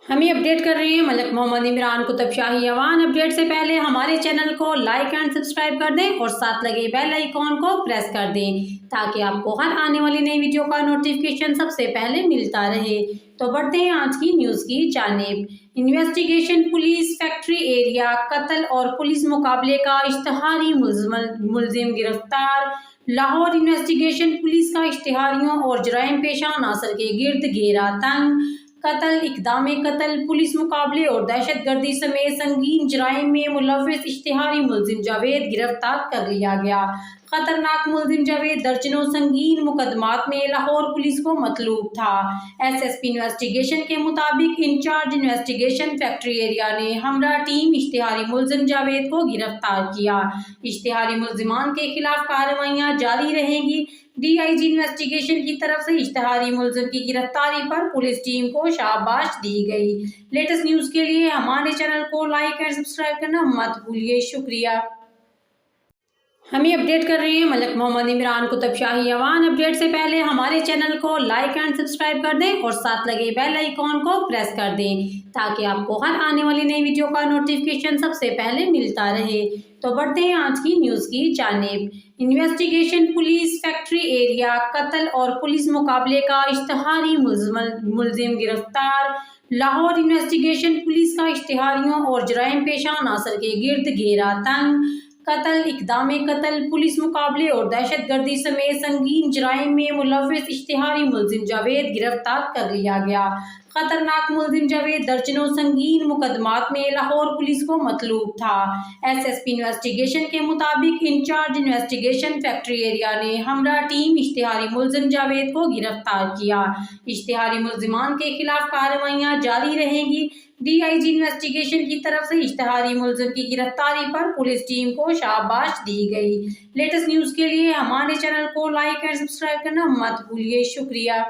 ہمیں اپڈیٹ کر رہے ہیں ملک محمد عمران کتب شاہی ایوان۔ اپڈیٹ سے پہلے ہمارے چینل کو لائک اینڈ سبسکرائب کر دیں اور ساتھ لگے بیل آئیکن کو پریس کر دیں تاکہ آپ کو ہر آنے والی نئی ویڈیو کا نوٹیفیکیشن سب سے پہلے ملتا رہے۔ تو بڑھتے ہیں آج کی نیوز کی جانب۔ انویسٹیگیشن پولیس فیکٹری ایریا قتل اور پولیس مقابلے کا اشتہاری ملزم گرفتار۔ لاہور انویسٹیگیشن پولیس کا اشتہاریوں اور جرائم پیشہ عناصر کے گرد گھیرا تنگ۔ قتل، اقدام قتل، پولیس مقابلے اور دہشت گردی سمیت سنگین جرائم میں ملوث اشتہاری ملزم جاوید گرفتار کر لیا گیا۔ خطرناک ملزم جاوید درجنوں سنگین مقدمات میں لاہور پولیس کو مطلوب تھا۔ ایس ایس پی انویسٹیگیشن کے مطابق انچارج انویسٹیگیشن فیکٹری ایریا نے ہمراہ ٹیم اشتہاری ملزم جاوید کو گرفتار کیا۔ اشتہاری ملزمان کے خلاف کارروائیاں جاری رہیں گی۔ ڈی آئی جی انویسٹیگیشن کی طرف سے اشتہاری ملزم کی گرفتاری پر پولیس ٹیم کو شاباش دی گئی۔ لیٹسٹ نیوز کے لیے ہمارے چینل کو لائک اور سبسکرائب کرنا مت بھولیے۔ شکریہ۔ ہمیں اپڈیٹ کر رہے ہیں ملک محمد عمران کتب شاہی ایوان۔ اپڈیٹ سے پہلے ہمارے چینل کو لائک اینڈ سبسکرائب کر دیں اور ساتھ لگے بیل آئیکن کو پریس کر دیں تاکہ آپ کو ہر آنے والی نئی ویڈیو کا نوٹیفیکیشن سب سے پہلے ملتا رہے۔ تو بڑھتے ہیں آج کی نیوز کی جانب۔ انویسٹیگیشن پولیس فیکٹری ایریا قتل اور پولیس مقابلے کا اشتہاری ملزم گرفتار۔ لاہور انویسٹیگیشن پولیس کا اشتہاریوں اور جرائم پیشہ عناصر کے گرد گھیرا تنگ۔ قتل، اقدام قتل، پولیس مقابلے اور دہشت گردی سمیت سنگین جرائم میں ملوث اشتہاری ملزم جاوید گرفتار کر لیا گیا۔ خطرناک ملزم جاوید درجنوں سنگین مقدمات میں لاہور پولیس کو مطلوب تھا۔ ایس ایس پی انویسٹیگیشن کے مطابق انچارج انویسٹیگیشن فیکٹری ایریا نے ہمراہ ٹیم اشتہاری ملزم جاوید کو گرفتار کیا۔ اشتہاری ملزمان کے خلاف کارروائیاں جاری رہیں گی۔ ڈی آئی جی انویسٹیگیشن کی طرف سے اشتہاری ملزم کی گرفتاری پر پولیس ٹیم کو شاباش دی گئی۔ لیٹسٹ نیوز کے لیے ہمارے چینل کو لائک اور سبسکرائب کرنا مت بھولیے۔ شکریہ۔